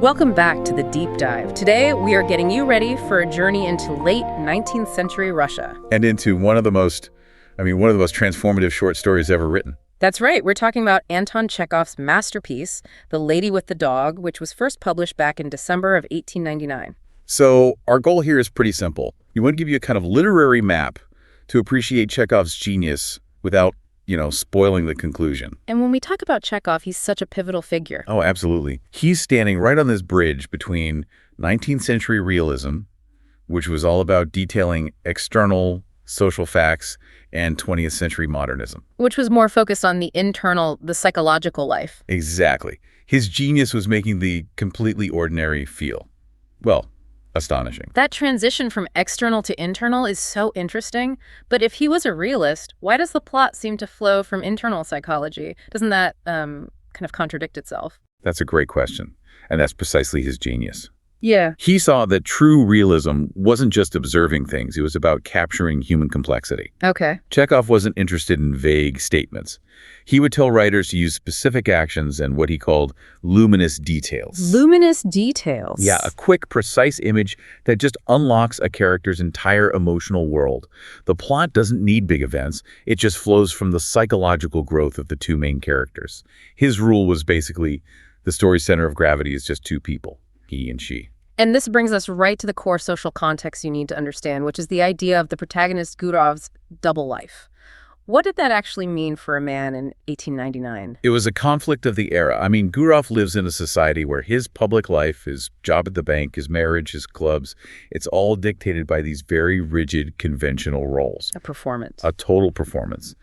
Welcome back to the Deep Dive. Today, we are getting you ready for a journey into late 19th century Russia. And into one of the most transformative short stories ever written. That's right. We're talking about Anton Chekhov's masterpiece, The Lady with the Dog, which was first published back in December of 1899. So our goal here is pretty simple. We want to give you a kind of literary map to appreciate Chekhov's genius without, spoiling the conclusion. And when we talk about Chekhov, he's such a pivotal figure. Oh, absolutely. He's standing right on this bridge between 19th century realism, which was all about detailing external social facts, and 20th century modernism. Which was more focused on the internal, the psychological life. Exactly. His genius was making the completely ordinary feel, well, astonishing. That transition from external to internal is so interesting. But if he was a realist, why does the plot seem to flow from internal psychology? Doesn't that kind of contradict itself? That's a great question. And that's precisely his genius. Yeah. He saw that true realism wasn't just observing things. It was about capturing human complexity. Okay. Chekhov wasn't interested in vague statements. He would tell writers to use specific actions and what he called luminous details. Luminous details? Yeah, a quick, precise image that just unlocks a character's entire emotional world. The plot doesn't need big events. It just flows from the psychological growth of the two main characters. His rule was basically the story's center of gravity is just two people, he and she. And this brings us right to the core social context you need to understand, which is the idea of the protagonist Gurov's double life. What did that actually mean for a man in 1899? It was a conflict of the era. Gurov lives in a society where his public life, his job at the bank, his marriage, his clubs, it's all dictated by these very rigid, conventional roles. A performance. A total performance.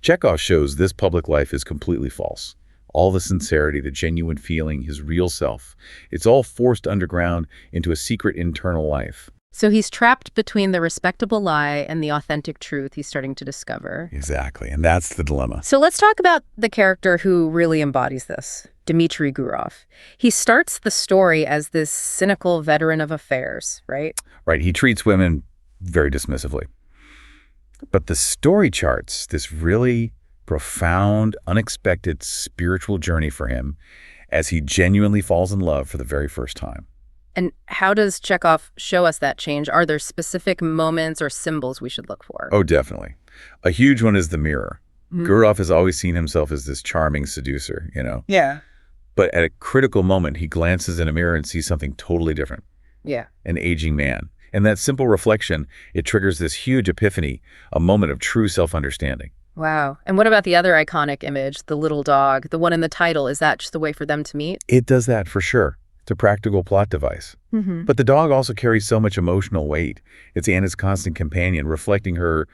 Chekhov shows this public life is completely false. All the sincerity, the genuine feeling, his real self. It's all forced underground into a secret internal life. So he's trapped between the respectable lie and the authentic truth he's starting to discover. Exactly, and that's the dilemma. So let's talk about the character who really embodies this, Dmitry Gurov. He starts the story as this cynical veteran of affairs, right? Right, he treats women very dismissively. But the story charts this really profound, unexpected spiritual journey for him as he genuinely falls in love for the very first time. And how does Chekhov show us that change? Are there specific moments or symbols we should look for? Oh, definitely. A huge one is the mirror. Gurov has always seen himself as this charming seducer, Yeah. But at a critical moment, he glances in a mirror and sees something totally different. Yeah. An aging man. And that simple reflection, it triggers this huge epiphany, a moment of true self-understanding. Wow. And what about the other iconic image, the little dog, the one in the title? Is that just a way for them to meet? It does that for sure. It's a practical plot device. But the dog also carries so much emotional weight. It's Anna's constant companion, reflecting her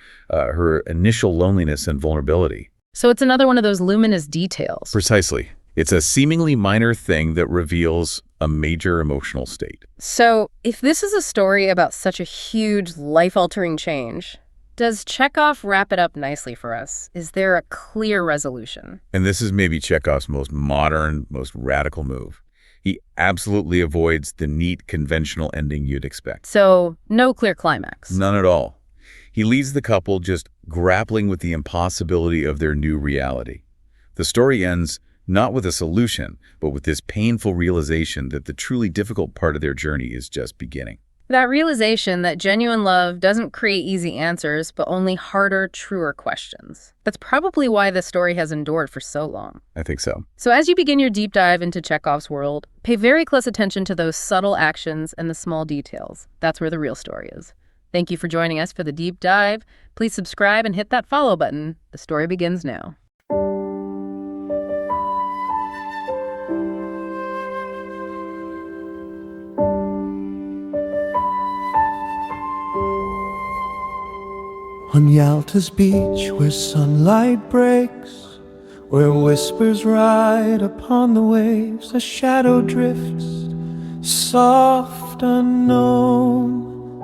initial loneliness and vulnerability. So it's another one of those luminous details. Precisely. It's a seemingly minor thing that reveals a major emotional state. So if this is a story about such a huge, life-altering change, does Chekhov wrap it up nicely for us? Is there a clear resolution? And this is maybe Chekhov's most modern, most radical move. He absolutely avoids the neat, conventional ending you'd expect. So no clear climax? None at all. He leaves the couple just grappling with the impossibility of their new reality. The story ends not with a solution, but with this painful realization that the truly difficult part of their journey is just beginning. That realization that genuine love doesn't create easy answers, but only harder, truer questions. That's probably why this story has endured for so long. I think so. So as you begin your deep dive into Chekhov's world, pay very close attention to those subtle actions and the small details. That's where the real story is. Thank you for joining us for the deep dive. Please subscribe and hit that follow button. The story begins now. On Yalta's beach where sunlight breaks, where whispers ride upon the waves, a shadow drifts, soft unknown.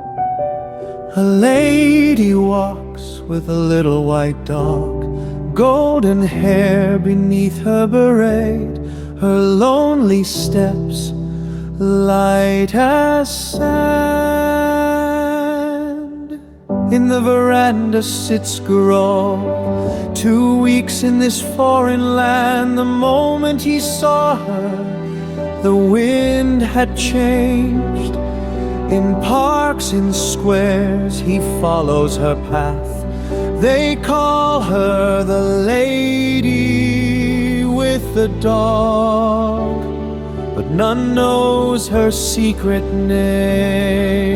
A lady walks with a little white dog, golden hair beneath her beret, her lonely steps light as sand. In the veranda sits Gurov, 2 weeks in this foreign land. The moment he saw her, The wind had changed. In parks, in squares, he follows her path. They call her the lady with the dog, but none knows her secret name.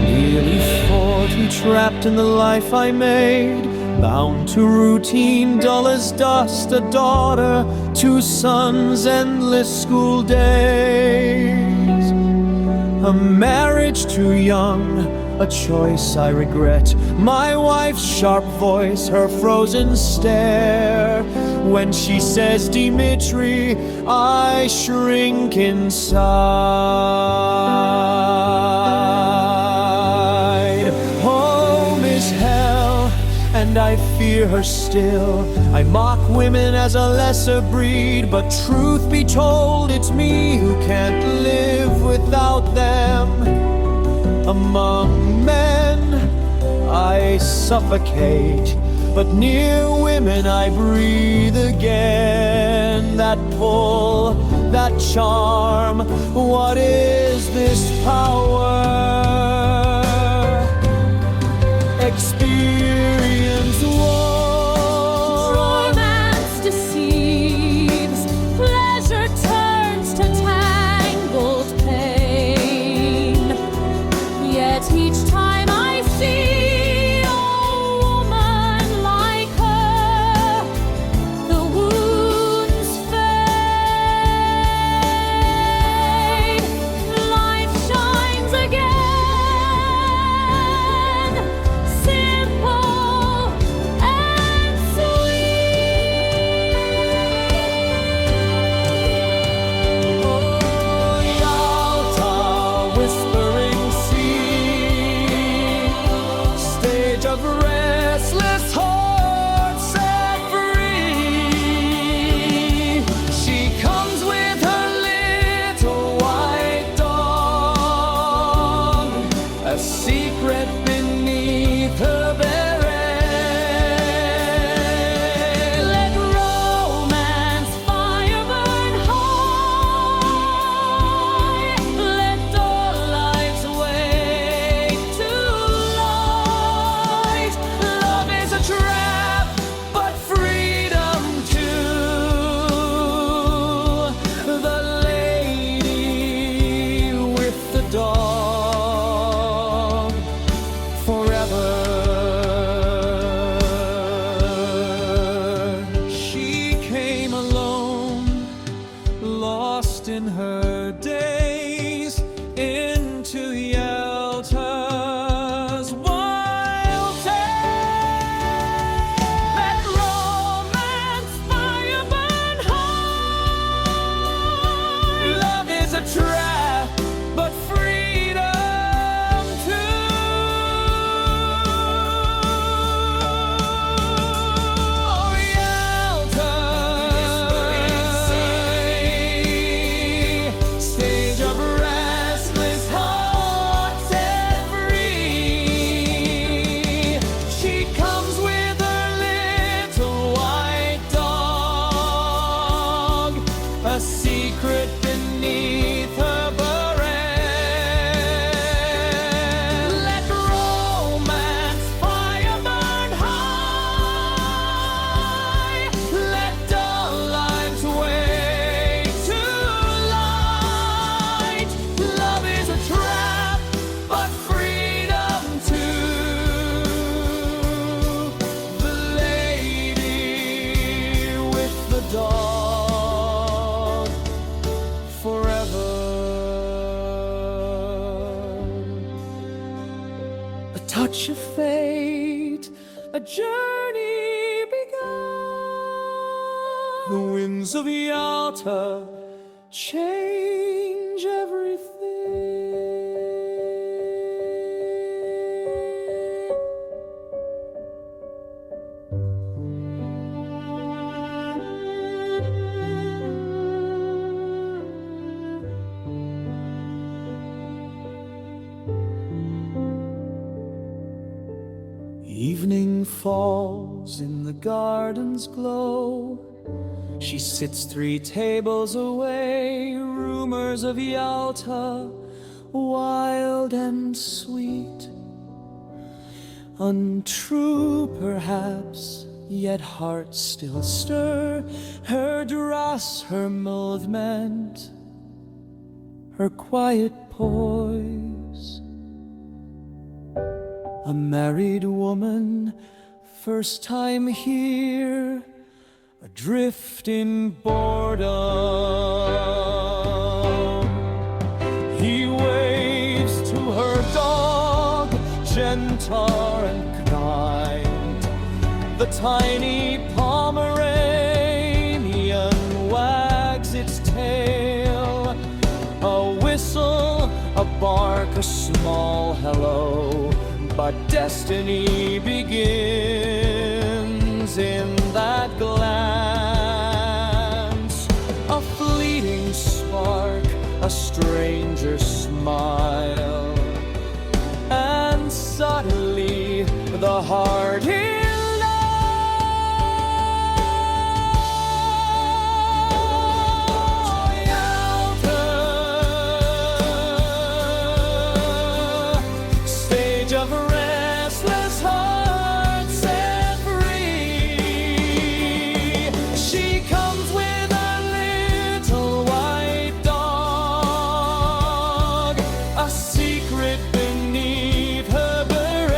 Nearly 40, trapped in the life I made, bound to routine, dull as dust, a daughter, 2 sons, endless school days. A marriage too young, a choice I regret. My wife's sharp voice, her frozen stare. When she says, Dmitry, I shrink inside. Home is hell, and I fear her still. I mock women as a lesser breed, but truth be told, it's me who can't live without them. Among men, I suffocate, but near women I breathe again. That pull, that charm, what is this power? Experience war. Romance deceives, pleasure turns to tangled pain. Yet each time I see a woman like her, the wounds fade, life shines again, simple and sweet. Oh, Yalta, whispering sea, stage of restless hearts set free. She comes with her little white dog, a secret beneath her beret. Let romance fire burn high. Let dull lives wake to light. Love is a trap, but freedom too. The lady with the dog, forever. She came alone, lost in her days, into Yalta's wild tale. Let romance fire burn high. Love is a trap, but freedom too. Oh, Yalta, stage of restless hearts set free. She comes with her little white dog, a secret beneath her beret. Let romance fire burn high. Let dull lives wake to light. Love is a trap, but freedom too. The lady with the dog, forever. A touch of fate, a journey begun. The winds of Yalta change everything. Evening falls in the garden's glow. She sits 3 tables away, rumors of Yalta, wild and sweet. Untrue perhaps, yet hearts still stir, her dross, her movement, her quiet poise. A married woman, first time here, adrift in boredom. He waves to her dog, gentle and kind. The tiny Pomeranian wags its tail. A whistle, a bark, a small hello. But destiny begins in that glance. A fleeting spark, a stranger's smile, and suddenly the heart he loved. Yalta, stage of restless hearts set free. She comes with a little white dog, a secret beneath her beret.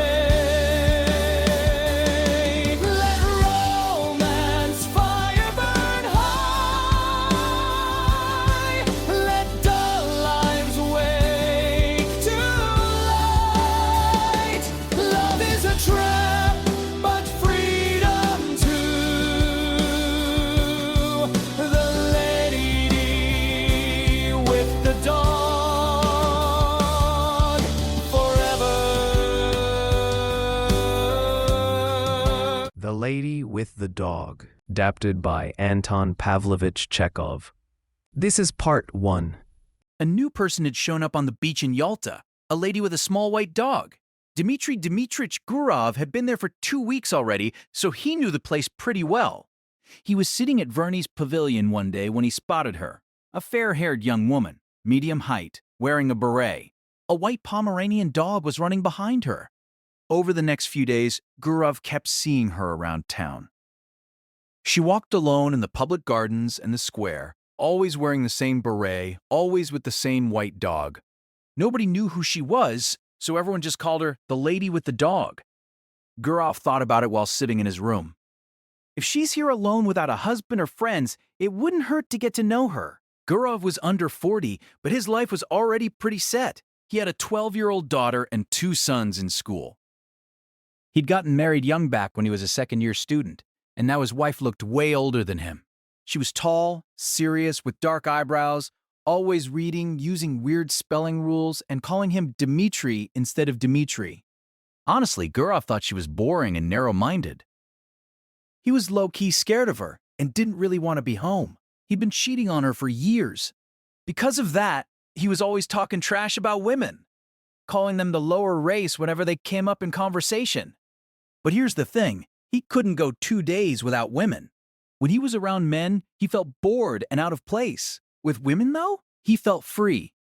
Let romance fire burn high. Let dull lives wake to light. Love is a trap, but freedom too. The lady with the dog forever. The Lady with the Dog, adapted by Anton Pavlovich Chekhov. This is part 1. A new person had shown up on the beach in Yalta, a lady with a small white dog. Dmitry Gurov had been there for 2 weeks already, so he knew the place pretty well. He was sitting at Vernie's pavilion one day when he spotted her, a fair-haired young woman, medium height, wearing a beret. A white Pomeranian dog was running behind her. Over the next few days, Gurov kept seeing her around town. She walked alone in the public gardens and the square, always wearing the same beret, always with the same white dog. Nobody knew who she was, so everyone just called her the Lady with the Dog. Gurov thought about it while sitting in his room. If she's here alone without a husband or friends, it wouldn't hurt to get to know her. Gurov was under 40, but his life was already pretty set. He had a 12-year-old daughter and 2 sons in school. He'd gotten married young back when he was a second-year student, and now his wife looked way older than him. She was tall, serious, with dark eyebrows, always reading, using weird spelling rules, and calling him Dmitry instead of Dmitry. Honestly, Gurov thought she was boring and narrow-minded. He was low-key scared of her and didn't really want to be home. He'd been cheating on her for years. Because of that, he was always talking trash about women, calling them the lower race whenever they came up in conversation. But here's the thing, he couldn't go 2 days without women. When he was around men, he felt bored and out of place. With women, though, he felt free.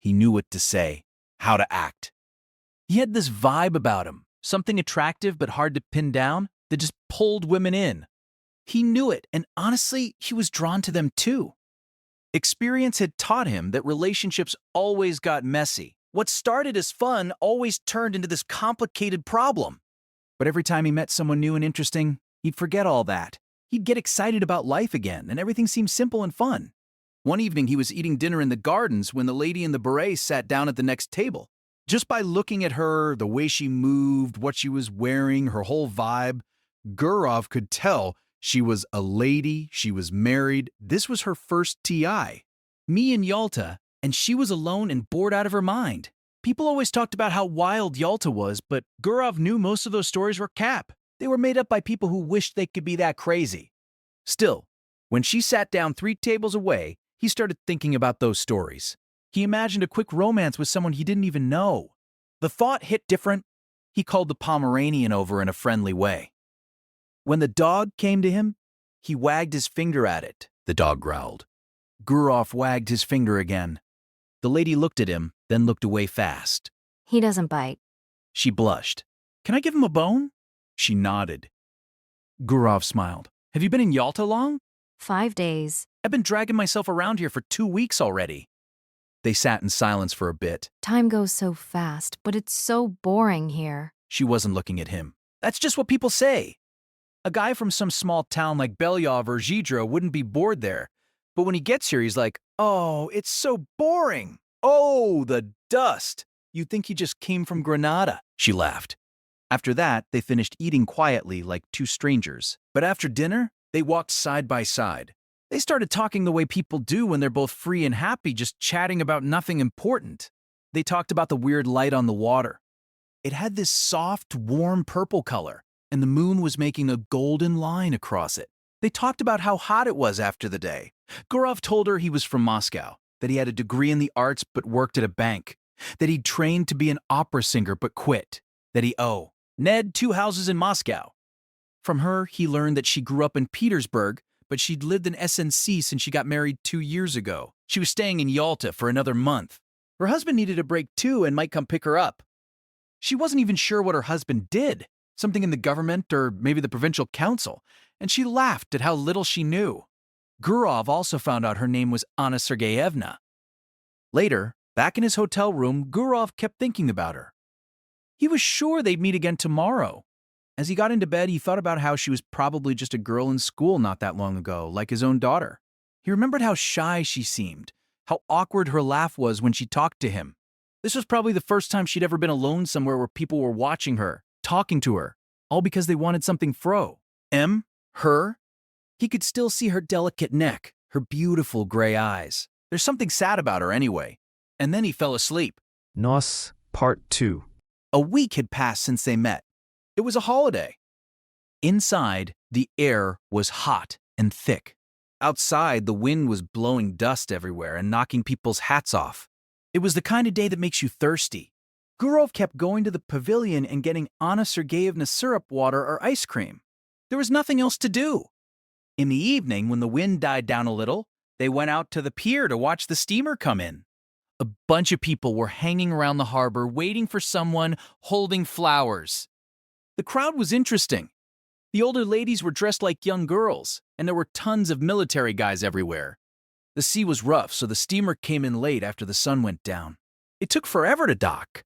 He knew what to say, how to act. He had this vibe about him, something attractive but hard to pin down that just pulled women in. He knew it, and honestly, he was drawn to them too. Experience had taught him that relationships always got messy. What started as fun always turned into this complicated problem. But every time he met someone new and interesting, he'd forget all that. He'd get excited about life again, and everything seemed simple and fun. One evening, he was eating dinner in the gardens when the lady in the beret sat down at the next table. Just by looking at her, the way she moved, what she was wearing, her whole vibe, Gurov could tell she was a lady, she was married, this was her first TI. Me in Yalta, and she was alone and bored out of her mind. People always talked about how wild Yalta was, but Gurov knew most of those stories were cap. They were made up by people who wished they could be that crazy. Still, when she sat down 3 tables away, he started thinking about those stories. He imagined a quick romance with someone he didn't even know. The thought hit different. He called the Pomeranian over in a friendly way. When the dog came to him, He wagged his finger at it, the dog growled. Gurov wagged his finger again. The lady looked at him, then looked away fast. He doesn't bite. She blushed. Can I give him a bone? She nodded. Gurov smiled. Have you been in Yalta long? 5 days. I've been dragging myself around here for 2 weeks already. They sat in silence for a bit. Time goes so fast, but it's so boring here. She wasn't looking at him. That's just what people say. A guy from some small town like Belyov or Zhidra wouldn't be bored there. But when he gets here, he's like, oh, it's so boring. Oh, the dust. You'd think he just came from Granada. She laughed. After that, they finished eating quietly like two strangers. But after dinner, they walked side by side. They started talking the way people do when they're both free and happy, just chatting about nothing important. They talked about the weird light on the water. It had this soft, warm purple color, and the moon was making a golden line across it. They talked about how hot it was after the day. Gurov told her he was from Moscow, that he had a degree in the arts but worked at a bank, that he'd trained to be an opera singer but quit, that he Ned 2 houses in Moscow. From her, he learned that she grew up in Petersburg, but she'd lived in SNC since she got married 2 years ago. She was staying in Yalta for another month. Her husband needed a break too and might come pick her up. She wasn't even sure what her husband did, something in the government or maybe the provincial council, and she laughed at how little she knew. Gurov also found out her name was Anna Sergeyevna. Later, back in his hotel room, Gurov kept thinking about her. He was sure they'd meet again tomorrow. As he got into bed, he thought about how she was probably just a girl in school not that long ago, like his own daughter. He remembered how shy she seemed, how awkward her laugh was when she talked to him. This was probably the first time she'd ever been alone somewhere where people were watching her, talking to her, all because they wanted something her. He could still see her delicate neck, her beautiful gray eyes. There's something sad about her anyway. And then he fell asleep. Nos, Part 2. A week had passed since they met. It was a holiday. Inside, the air was hot and thick. Outside, the wind was blowing dust everywhere and knocking people's hats off. It was the kind of day that makes you thirsty. Gurov kept going to the pavilion and getting Anna Sergeyevna syrup water or ice cream. There was nothing else to do. In the evening, when the wind died down a little, they went out to the pier to watch the steamer come in. A bunch of people were hanging around the harbor waiting for someone holding flowers. The crowd was interesting. The older ladies were dressed like young girls, and there were tons of military guys everywhere. The sea was rough, so the steamer came in late after the sun went down. It took forever to dock.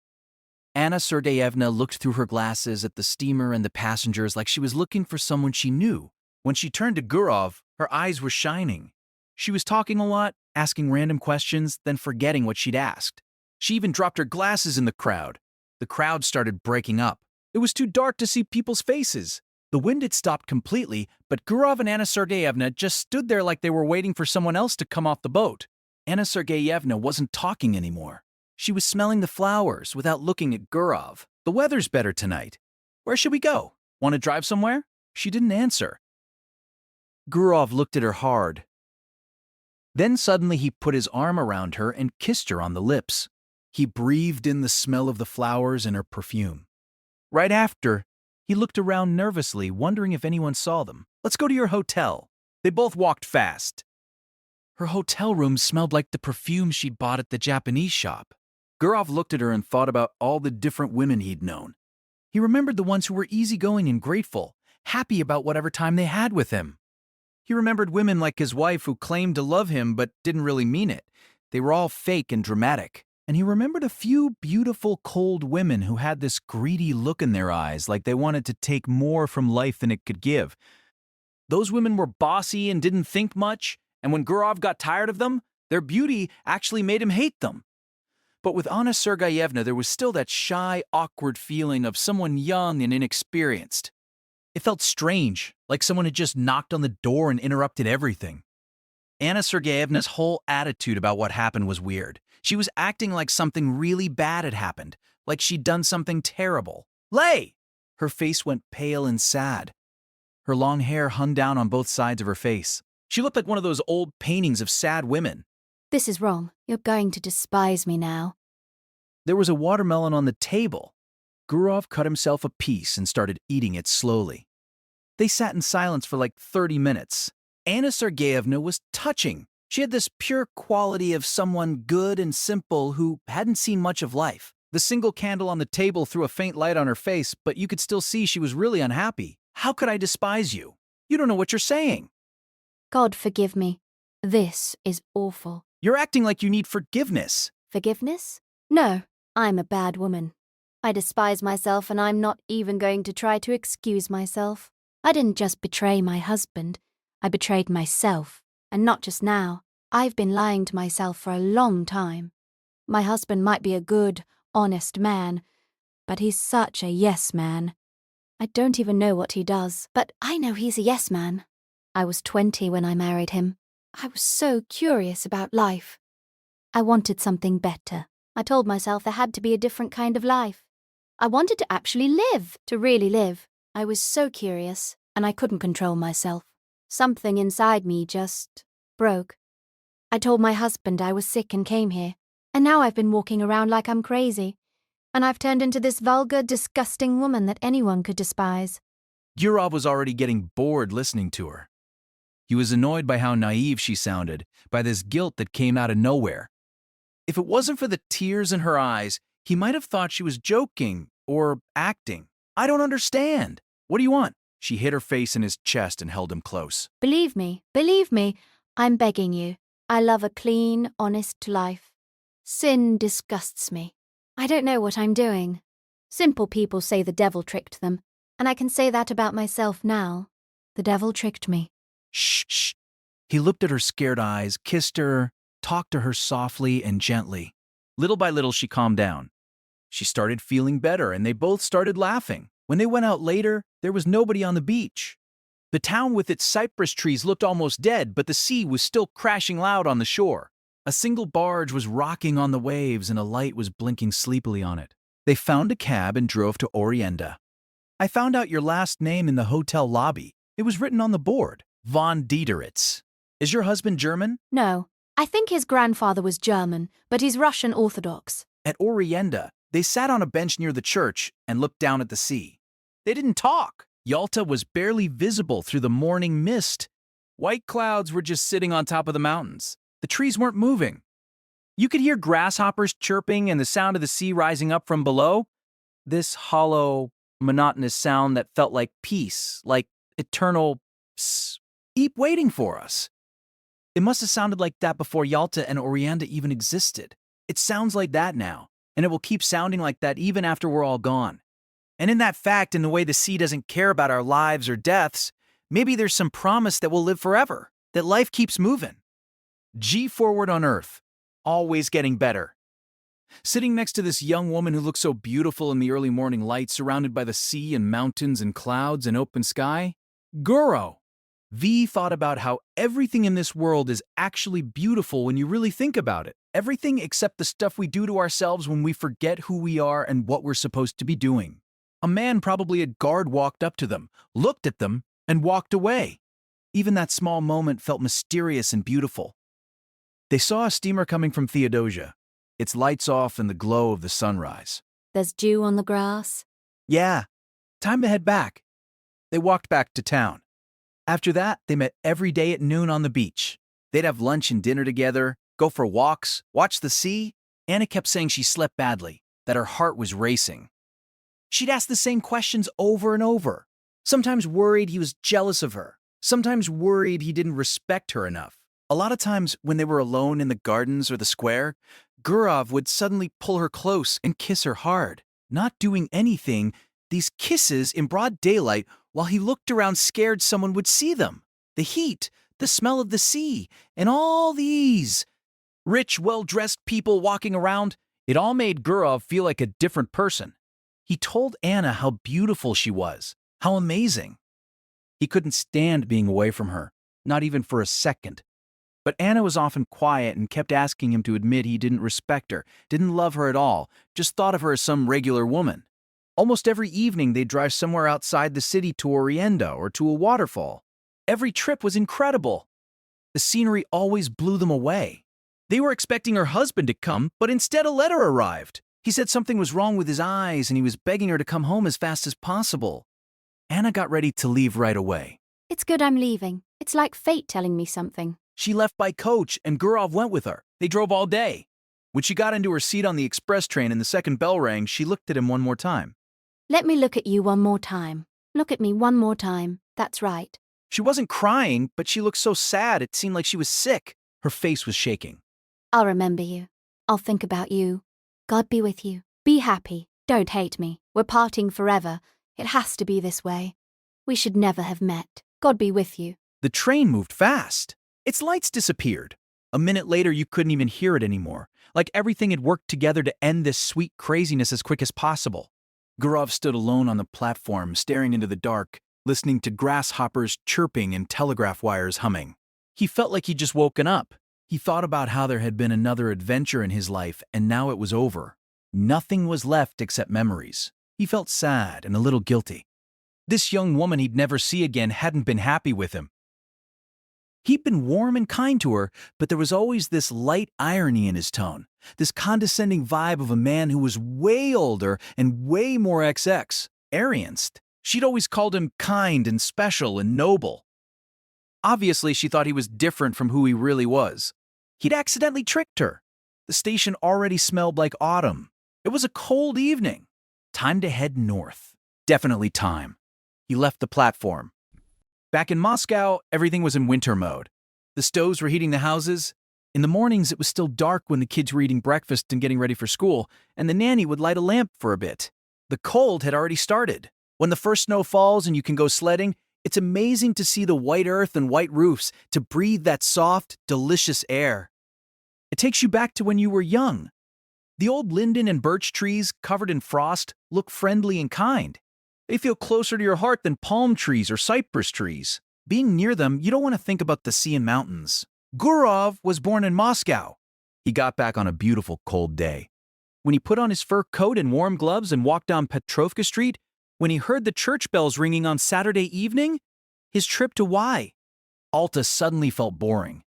Anna Sergeyevna looked through her glasses at the steamer and the passengers like she was looking for someone she knew. When she turned to Gurov, her eyes were shining. She was talking a lot, asking random questions, then forgetting what she'd asked. She even dropped her glasses in the crowd. The crowd started breaking up. It was too dark to see people's faces. The wind had stopped completely, but Gurov and Anna Sergeyevna just stood there like they were waiting for someone else to come off the boat. Anna Sergeyevna wasn't talking anymore. She was smelling the flowers without looking at Gurov. The weather's better tonight. Where should we go? Want to drive somewhere? She didn't answer. Gurov looked at her hard. Then suddenly he put his arm around her and kissed her on the lips. He breathed in the smell of the flowers and her perfume. Right after, he looked around nervously, wondering if anyone saw them. Let's go to your hotel. They both walked fast. Her hotel room smelled like the perfume she'd bought at the Japanese shop. Gurov looked at her and thought about all the different women he'd known. He remembered the ones who were easygoing and grateful, happy about whatever time they had with him. He remembered women like his wife who claimed to love him but didn't really mean it. They were all fake and dramatic. And he remembered a few beautiful, cold women who had this greedy look in their eyes, like they wanted to take more from life than it could give. Those women were bossy and didn't think much, and when Gurov got tired of them, their beauty actually made him hate them. But with Anna Sergeyevna, there was still that shy, awkward feeling of someone young and inexperienced. It felt strange, like someone had just knocked on the door and interrupted everything. Anna Sergeyevna's whole attitude about what happened was weird. She was acting like something really bad had happened, like she'd done something terrible. Lay! Her face went pale and sad. Her long hair hung down on both sides of her face. She looked like one of those old paintings of sad women. This is wrong. You're going to despise me now. There was a watermelon on the table. Gurov cut himself a piece and started eating it slowly. They sat in silence for like 30 minutes. Anna Sergeyevna was touching. She had this pure quality of someone good and simple who hadn't seen much of life. The single candle on the table threw a faint light on her face, but you could still see she was really unhappy. How could I despise you? You don't know what you're saying. God forgive me. This is awful. You're acting like you need forgiveness. Forgiveness? No, I'm a bad woman. I despise myself and I'm not even going to try to excuse myself. I didn't just betray my husband. I betrayed myself. And not just now. I've been lying to myself for a long time. My husband might be a good, honest man, but he's such a yes man. I don't even know what he does, but I know he's a yes man. I was 20 when I married him. I was so curious about life. I wanted something better. I told myself there had to be a different kind of life. I wanted to actually live, to really live. I was so curious, and I couldn't control myself. Something inside me just broke. I told my husband I was sick and came here, and now I've been walking around like I'm crazy, and I've turned into this vulgar, disgusting woman that anyone could despise. Gurov was already getting bored listening to her. He was annoyed by how naive she sounded, by this guilt that came out of nowhere. If it wasn't for the tears in her eyes, he might have thought she was joking or acting. I don't understand. What do you want? She hid her face in his chest and held him close. Believe me, I'm begging you. I love a clean, honest life. Sin disgusts me. I don't know what I'm doing. Simple people say the devil tricked them, and I can say that about myself now. The devil tricked me. Shh, shh. He looked at her scared eyes, kissed her, talked to her softly and gently. Little by little, she calmed down. She started feeling better, and they both started laughing. When they went out later, there was nobody on the beach. The town with its cypress trees looked almost dead, but the sea was still crashing loud on the shore. A single barge was rocking on the waves, and a light was blinking sleepily on it. They found a cab and drove to Orienda. I found out your last name in the hotel lobby. It was written on the board, von Diederitz. Is your husband German? No, I think his grandfather was German, but he's Russian Orthodox. At Orienda, they sat on a bench near the church and looked down at the sea. They didn't talk. Yalta was barely visible through the morning mist. White clouds were just sitting on top of the mountains. The trees weren't moving. You could hear grasshoppers chirping and the sound of the sea rising up from below. This hollow, monotonous sound that felt like peace, like eternal keep waiting for us. It must have sounded like that before Yalta and Orienda even existed. It sounds like that now, and it will keep sounding like that even after we're all gone. And in that fact, in the way the sea doesn't care about our lives or deaths, maybe there's some promise that we'll live forever, that life keeps moving. G forward on Earth, always getting better. Sitting next to this young woman who looked so beautiful in the early morning light, surrounded by the sea and mountains and clouds and open sky, Gurov. V thought about how everything in this world is actually beautiful when you really think about it. Everything except the stuff we do to ourselves when we forget who we are and what we're supposed to be doing. A man, probably a guard, walked up to them, looked at them, and walked away. Even that small moment felt mysterious and beautiful. They saw a steamer coming from Theodosia, its lights off in the glow of the sunrise. There's dew on the grass. Yeah, time to head back. They walked back to town. After that, they met every day at noon on the beach. They'd have lunch and dinner together, go for walks, watch the sea. Anna kept saying she slept badly, that her heart was racing. She'd ask the same questions over and over, sometimes worried he was jealous of her, sometimes worried he didn't respect her enough. A lot of times when they were alone in the gardens or the square, Gurov would suddenly pull her close and kiss her hard, not doing anything, these kisses in broad daylight while he looked around scared someone would see them. The heat, the smell of the sea, and all these rich, well-dressed people walking around, it all made Gurov feel like a different person. He told Anna how beautiful she was, how amazing. He couldn't stand being away from her, not even for a second. But Anna was often quiet and kept asking him to admit he didn't respect her, didn't love her at all, just thought of her as some regular woman. Almost every evening they'd drive somewhere outside the city to Orienda or to a waterfall. Every trip was incredible. The scenery always blew them away. They were expecting her husband to come, but instead a letter arrived. He said something was wrong with his eyes and he was begging her to come home as fast as possible. Anna got ready to leave right away. It's good I'm leaving. It's like fate telling me something. She left by coach and Gurov went with her. They drove all day. When she got into her seat on the express train and the second bell rang, she looked at him one more time. Let me look at you one more time. Look at me one more time. That's right. She wasn't crying, but she looked so sad it seemed like she was sick. Her face was shaking. I'll remember you. I'll think about you. God be with you. Be happy. Don't hate me. We're parting forever. It has to be this way. We should never have met. God be with you. The train moved fast. Its lights disappeared. A minute later, you couldn't even hear it anymore, like everything had worked together to end this sweet craziness as quick as possible. Gurov stood alone on the platform, staring into the dark, listening to grasshoppers chirping and telegraph wires humming. He felt like he'd just woken up. He thought about how there had been another adventure in his life, and now it was over. Nothing was left except memories. He felt sad and a little guilty. This young woman he'd never see again hadn't been happy with him. He'd been warm and kind to her, but there was always this light irony in his tone, this condescending vibe of a man who was way older and way more experienced. She'd always called him kind and special and noble. Obviously, she thought he was different from who he really was. He'd accidentally tricked her. The station already smelled like autumn. It was a cold evening. Time to head north. Definitely time. He left the platform. Back in Moscow, everything was in winter mode. The stoves were heating the houses. In the mornings, it was still dark when the kids were eating breakfast and getting ready for school, and the nanny would light a lamp for a bit. The cold had already started. When the first snow falls and you can go sledding, it's amazing to see the white earth and white roofs, to breathe that soft, delicious air. It takes you back to when you were young. The old linden and birch trees, covered in frost, look friendly and kind. They feel closer to your heart than palm trees or cypress trees. Being near them, you don't want to think about the sea and mountains. Gurov was born in Moscow. He got back on a beautiful cold day. When he put on his fur coat and warm gloves and walked down Petrovka Street, when he heard the church bells ringing on Saturday evening, his trip to Yalta suddenly felt boring.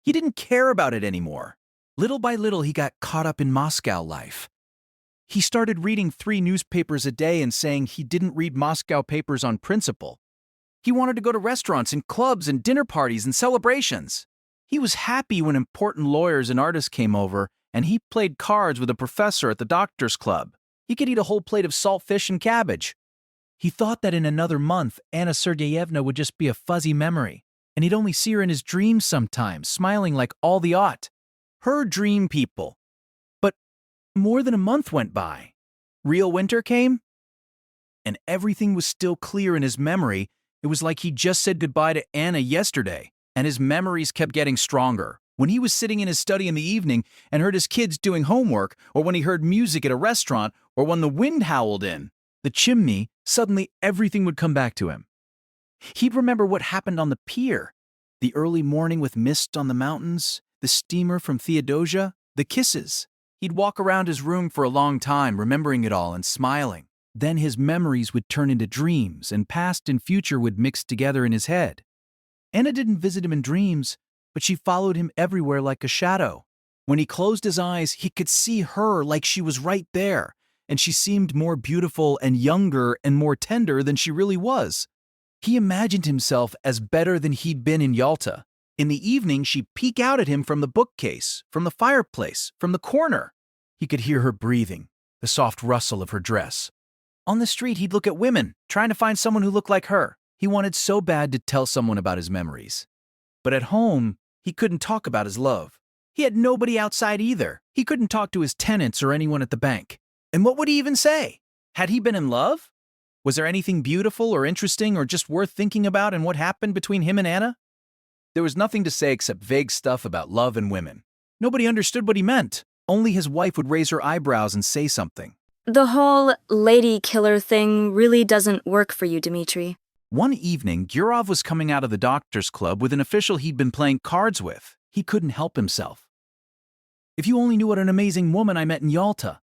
He didn't care about it anymore. Little by little, he got caught up in Moscow life. He started reading 3 newspapers a day and saying he didn't read Moscow papers on principle. He wanted to go to restaurants and clubs and dinner parties and celebrations. He was happy when important lawyers and artists came over, and he played cards with a professor at the doctor's club. He could eat a whole plate of salt fish and cabbage. He thought that in another month, Anna Sergeyevna would just be a fuzzy memory, and he'd only see her in his dreams sometimes, smiling like all the aught. Her dream people. But more than a month went by. Real winter came, and everything was still clear in his memory. It was like he just said goodbye to Anna yesterday, and his memories kept getting stronger. When he was sitting in his study in the evening and heard his kids doing homework, or when he heard music at a restaurant, or when the wind howled in the chimney, suddenly everything would come back to him. He'd remember what happened on the pier, the early morning with mist on the mountains, the steamer from Theodosia, the kisses. He'd walk around his room for a long time, remembering it all and smiling. Then his memories would turn into dreams, and past and future would mix together in his head. Anna didn't visit him in dreams, but she followed him everywhere like a shadow. When he closed his eyes, he could see her like she was right there, and she seemed more beautiful and younger and more tender than she really was. He imagined himself as better than he'd been in Yalta. In the evening, she'd peek out at him from the bookcase, from the fireplace, from the corner. He could hear her breathing, the soft rustle of her dress. On the street, he'd look at women, trying to find someone who looked like her. He wanted so bad to tell someone about his memories. But at home, he couldn't talk about his love. He had nobody outside either. He couldn't talk to his tenants or anyone at the bank. And what would he even say? Had he been in love? Was there anything beautiful or interesting or just worth thinking about in what happened between him and Anna? There was nothing to say except vague stuff about love and women. Nobody understood what he meant. Only his wife would raise her eyebrows and say something. The whole lady killer thing really doesn't work for you, Dmitry. One evening, Gurov was coming out of the doctor's club with an official he'd been playing cards with. He couldn't help himself. If you only knew what an amazing woman I met in Yalta.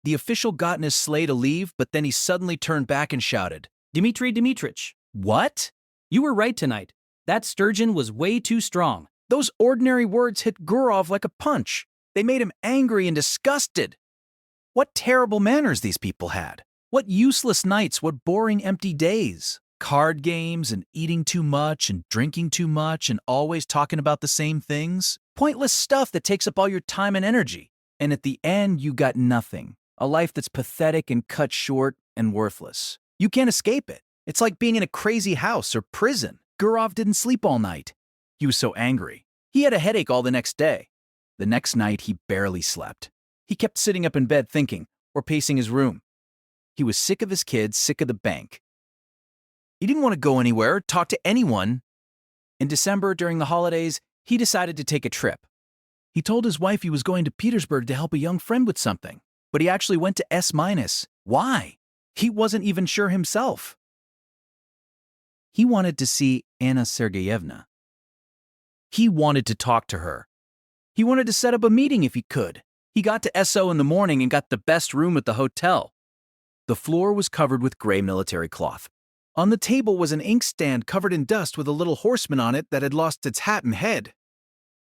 The official got in his sleigh to leave, but then he suddenly turned back and shouted, Dmitry Dmitrich, "What?" you were right tonight. That sturgeon was way too strong. Those ordinary words hit Gurov like a punch. They made him angry and disgusted. What terrible manners these people had. What useless nights, what boring empty days. Card games and eating too much and drinking too much and always talking about the same things. Pointless stuff that takes up all your time and energy. And at the end, you got nothing. A life that's pathetic and cut short and worthless. You can't escape it. It's like being in a crazy house or prison. Gurov didn't sleep all night. He was so angry. He had a headache all the next day. The next night, he barely slept. He kept sitting up in bed thinking, or pacing his room. He was sick of his kids, sick of the bank. He didn't want to go anywhere, talk to anyone. In December, during the holidays, he decided to take a trip. He told his wife he was going to Petersburg to help a young friend with something, but he actually went to S-. Why? He wasn't even sure himself. He wanted to see Anna Sergeyevna. He wanted to talk to her. He wanted to set up a meeting if he could. He got to SO in the morning and got the best room at the hotel. The floor was covered with gray military cloth. On the table was an inkstand covered in dust with a little horseman on it that had lost its hat and head.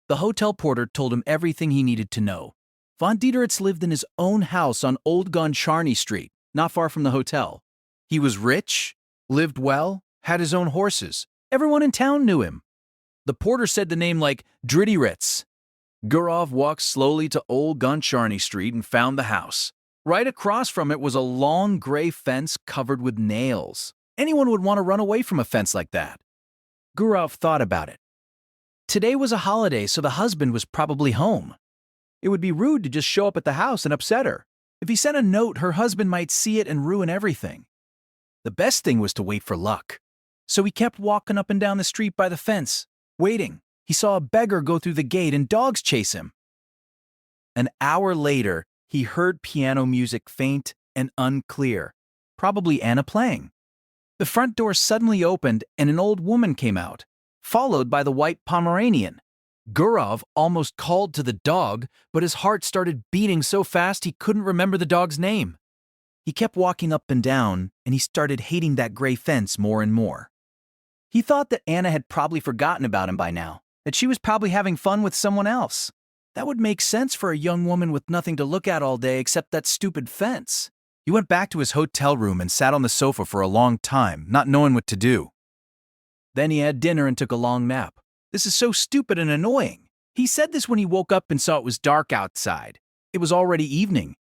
The hotel porter told him everything he needed to know. Von Diederitz lived in his own house on Old Goncharny Street, not far from the hotel. He was rich, lived well, had his own horses. Everyone in town knew him. The porter said the name like Drittiritz. Gurov walked slowly to Old Goncharny Street and found the house. Right across from it was a long gray fence covered with nails. Anyone would want to run away from a fence like that. Gurov thought about it. Today was a holiday, so the husband was probably home. It would be rude to just show up at the house and upset her. If he sent a note, her husband might see it and ruin everything. The best thing was to wait for luck. So he kept walking up and down the street by the fence, waiting. He saw a beggar go through the gate and dogs chase him. An hour later, he heard piano music faint and unclear, probably Anna playing. The front door suddenly opened and an old woman came out, followed by the white Pomeranian. Gurov almost called to the dog, but his heart started beating so fast he couldn't remember the dog's name. He kept walking up and down, and he started hating that gray fence more and more. He thought that Anna had probably forgotten about him by now, that she was probably having fun with someone else. That would make sense for a young woman with nothing to look at all day except that stupid fence. He went back to his hotel room and sat on the sofa for a long time, not knowing what to do. Then he had dinner and took a long nap. This is so stupid and annoying. He said this when he woke up and saw it was dark outside. It was already evening.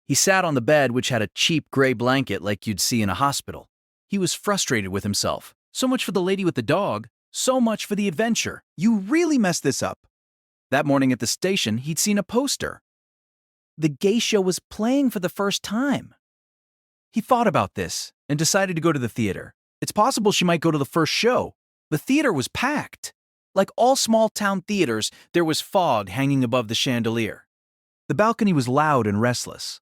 He sat on the bed, which had a cheap gray blanket like you'd see in a hospital. He was frustrated with himself. So much for the lady with the dog, so much for the adventure. You really messed this up. That morning at the station, he'd seen a poster. The geisha was playing for the first time. He thought about this and decided to go to the theater. It's possible she might go to the first show. The theater was packed. Like all small-town theaters, there was fog hanging above the chandelier. The balcony was loud and restless.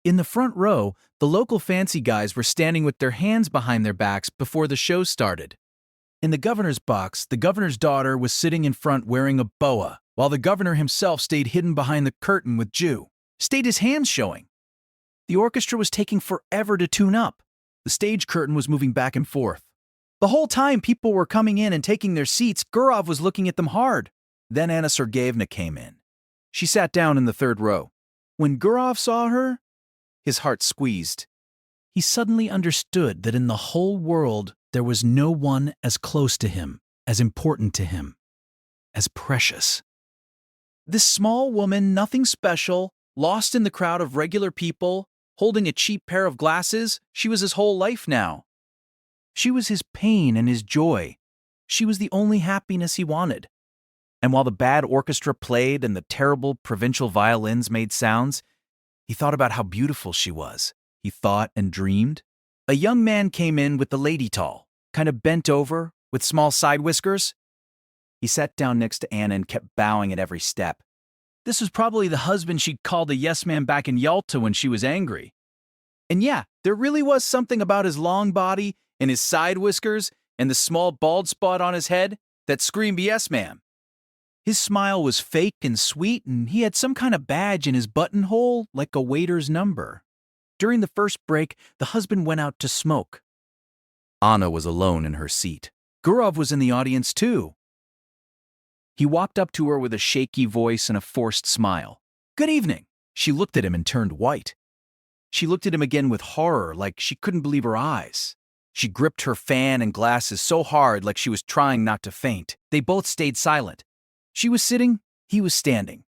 In the front row, the local fancy guys were standing with their hands behind their backs before the show started. In the governor's box, the governor's daughter was sitting in front wearing a boa, while the governor himself stayed hidden behind the curtain with Jew. Stayed his hands showing. The orchestra was taking forever to tune up. The stage curtain was moving back and forth. The whole time people were coming in and taking their seats, Gurov was looking at them hard. Then Anna Sergeyevna came in. She sat down in the third row. When Gurov saw her, his heart squeezed. He suddenly understood that in the whole world there was no one as close to him, as important to him, as precious. This small woman, nothing special, lost in the crowd of regular people, holding a cheap pair of glasses, she was his whole life now. She was his pain and his joy. She was the only happiness he wanted. And while the bad orchestra played and the terrible provincial violins made sounds, he thought about how beautiful she was. He thought and dreamed. A young man came in with the lady tall, kind of bent over, with small side whiskers. He sat down next to Anna and kept bowing at every step. This was probably the husband she'd called a yes man back in Yalta when she was angry. And yeah, there really was something about his long body and his side whiskers and the small bald spot on his head that screamed yes ma'am. His smile was fake and sweet, and he had some kind of badge in his buttonhole like a waiter's number. During the first break, the husband went out to smoke. Anna was alone in her seat. Gurov was in the audience too. He walked up to her with a shaky voice and a forced smile. "Good evening." She looked at him and turned white. She looked at him again with horror, like she couldn't believe her eyes. She gripped her fan and glasses so hard, like she was trying not to faint. They both stayed silent. She was sitting, he was standing.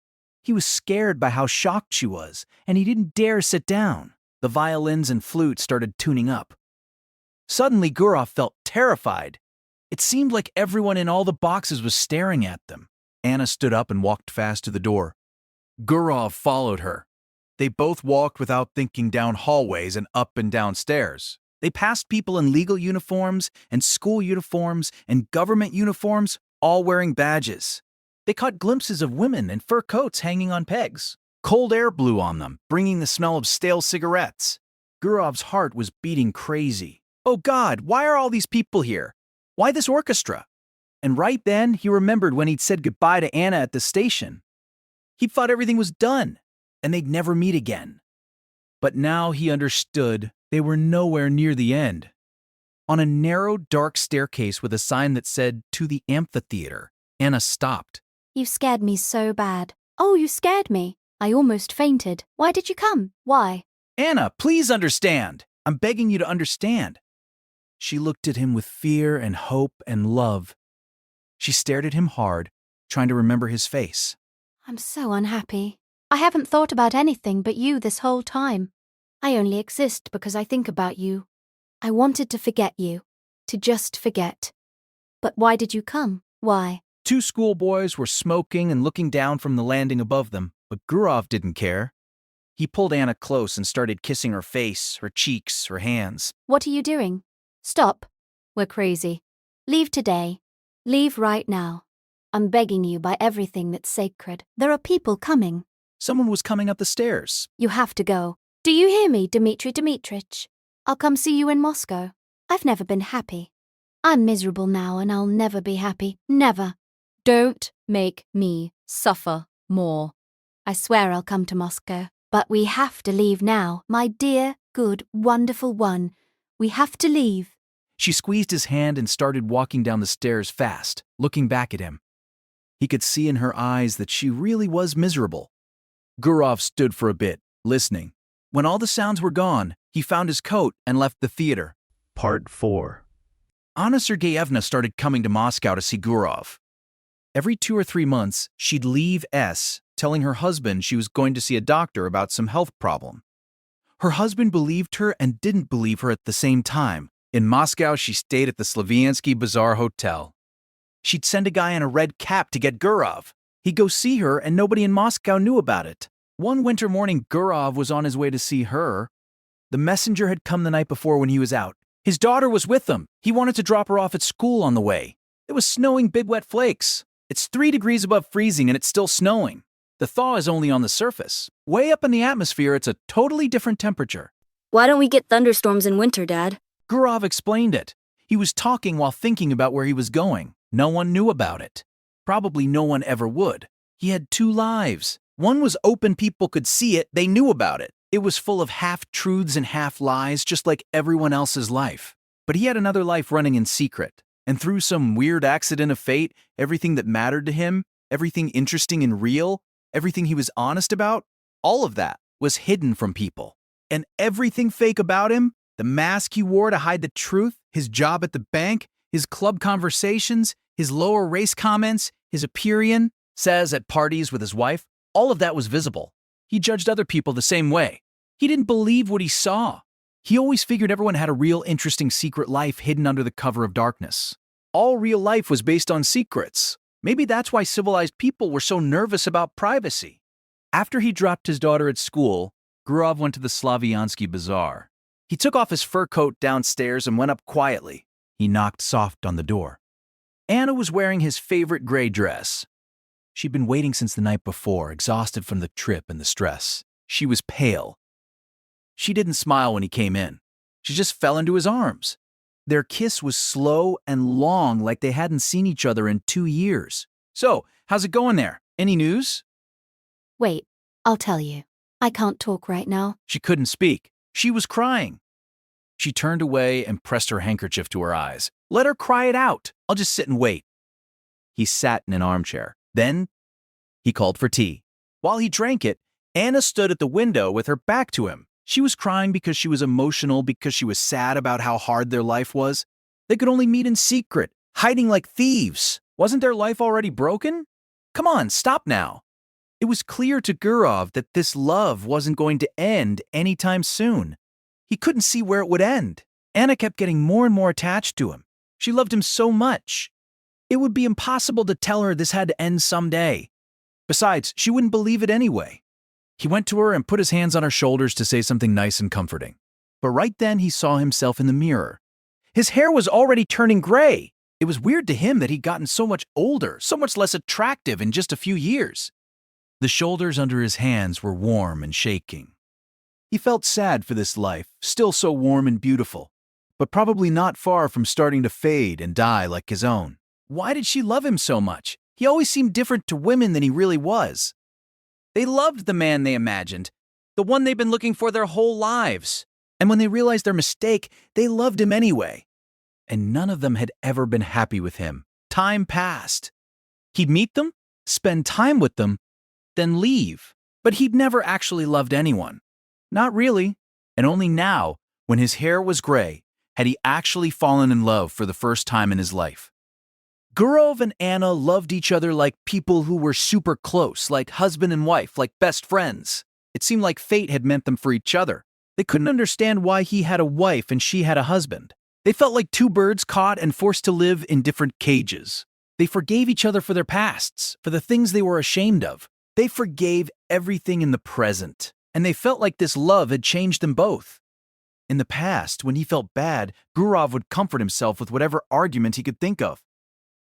He was scared by how shocked she was, and he didn't dare sit down. The violins and flute started tuning up. Suddenly, Gurov felt terrified. It seemed like everyone in all the boxes was staring at them. Anna stood up and walked fast to the door. Gurov followed her. They both walked without thinking down hallways and up and down stairs. They passed people in legal uniforms and school uniforms and government uniforms, all wearing badges. They caught glimpses of women in fur coats hanging on pegs. Cold air blew on them, bringing the smell of stale cigarettes. Gurov's heart was beating crazy. Oh God, why are all these people here? Why this orchestra? And right then, he remembered when he'd said goodbye to Anna at the station. He thought everything was done, and they'd never meet again. But now he understood they were nowhere near the end. On a narrow, dark staircase with a sign that said, "To the amphitheater," Anna stopped. You scared me so bad. Oh, you scared me. I almost fainted. Why did you come? Why? Anna, please understand. I'm begging you to understand. She looked at him with fear and hope and love. She stared at him hard, trying to remember his face. I'm so unhappy. I haven't thought about anything but you this whole time. I only exist because I think about you. I wanted to forget you, to just forget. But why did you come? Why? 2 schoolboys were smoking and looking down from the landing above them, but Gurov didn't care. He pulled Anna close and started kissing her face, her cheeks, her hands. What are you doing? Stop. We're crazy. Leave today. Leave right now. I'm begging you by everything that's sacred. There are people coming. Someone was coming up the stairs. You have to go. Do you hear me, Dmitry Dmitrich? I'll come see you in Moscow. I've never been happy. I'm miserable now and I'll never be happy. Never. Don't make me suffer more. I swear I'll come to Moscow. But we have to leave now, my dear, good, wonderful one. We have to leave. She squeezed his hand and started walking down the stairs fast, looking back at him. He could see in her eyes that she really was miserable. Gurov stood for a bit, listening. When all the sounds were gone, he found his coat and left the theater. Part 4. Anna Sergeyevna started coming to Moscow to see Gurov. Every 2 or 3 months, she'd leave S, telling her husband she was going to see a doctor about some health problem. Her husband believed her and didn't believe her at the same time. In Moscow, she stayed at the Slaviansky Bazaar Hotel. She'd send a guy in a red cap to get Gurov. He'd go see her and nobody in Moscow knew about it. One winter morning, Gurov was on his way to see her. The messenger had come the night before when he was out. His daughter was with him. He wanted to drop her off at school on the way. It was snowing big wet flakes. It's 3 degrees above freezing and it's still snowing. The thaw is only on the surface. Way up in the atmosphere, it's a totally different temperature. Why don't we get thunderstorms in winter, Dad? Gurov explained it. He was talking while thinking about where he was going. No one knew about it. Probably no one ever would. He had 2 lives. One was open, people could see it, they knew about it. It was full of half-truths and half-lies, just like everyone else's life. But he had another life running in secret. And through some weird accident of fate, everything that mattered to him, everything interesting and real, everything he was honest about, all of that was hidden from people. And everything fake about him, the mask he wore to hide the truth, his job at the bank, his club conversations, his lower race comments, his appearance, says at parties with his wife, all of that was visible. He judged other people the same way. He didn't believe what he saw. He always figured everyone had a real interesting secret life hidden under the cover of darkness. All real life was based on secrets. Maybe that's why civilized people were so nervous about privacy. After he dropped his daughter at school, Gurov went to the Slaviansky Bazaar. He took off his fur coat downstairs and went up quietly. He knocked soft on the door. Anna was wearing his favorite gray dress. She'd been waiting since the night before, exhausted from the trip and the stress. She was pale. She didn't smile when he came in. She just fell into his arms. Their kiss was slow and long, like they hadn't seen each other in 2 years. So, how's it going there? Any news? Wait, I'll tell you. I can't talk right now. She couldn't speak. She was crying. She turned away and pressed her handkerchief to her eyes. Let her cry it out. I'll just sit and wait. He sat in an armchair. Then, he called for tea. While he drank it, Anna stood at the window with her back to him. She was crying because she was emotional, because she was sad about how hard their life was. They could only meet in secret, hiding like thieves. Wasn't their life already broken? Come on, stop now. It was clear to Gurov that this love wasn't going to end anytime soon. He couldn't see where it would end. Anna kept getting more and more attached to him. She loved him so much. It would be impossible to tell her this had to end someday. Besides, she wouldn't believe it anyway. He went to her and put his hands on her shoulders to say something nice and comforting. But right then he saw himself in the mirror. His hair was already turning gray. It was weird to him that he'd gotten so much older, so much less attractive in just a few years. The shoulders under his hands were warm and shaking. He felt sad for this life, still so warm and beautiful, but probably not far from starting to fade and die like his own. Why did she love him so much? He always seemed different to women than he really was. They loved the man they imagined, the one they'd been looking for their whole lives. And when they realized their mistake, they loved him anyway. And none of them had ever been happy with him. Time passed. He'd meet them, spend time with them, then leave. But he'd never actually loved anyone. Not really. And only now, when his hair was gray, had he actually fallen in love for the first time in his life. Gurov and Anna loved each other like people who were super close, like husband and wife, like best friends. It seemed like fate had meant them for each other. They couldn't understand why he had a wife and she had a husband. They felt like two birds caught and forced to live in different cages. They forgave each other for their pasts, for the things they were ashamed of. They forgave everything in the present, and they felt like this love had changed them both. In the past, when he felt bad, Gurov would comfort himself with whatever argument he could think of.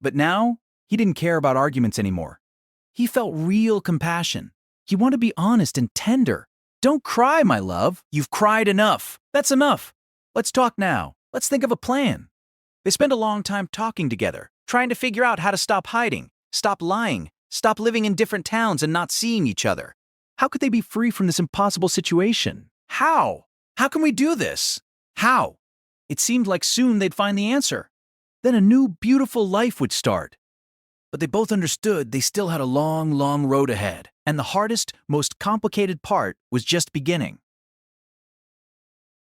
But now, he didn't care about arguments anymore. He felt real compassion. He wanted to be honest and tender. Don't cry, my love. You've cried enough. That's enough. Let's talk now. Let's think of a plan. They spent a long time talking together, trying to figure out how to stop hiding, stop lying, stop living in different towns and not seeing each other. How could they be free from this impossible situation? How? How can we do this? How? It seemed like soon they'd find the answer. Then a new, beautiful life would start. But they both understood they still had a long, long road ahead, and the hardest, most complicated part was just beginning.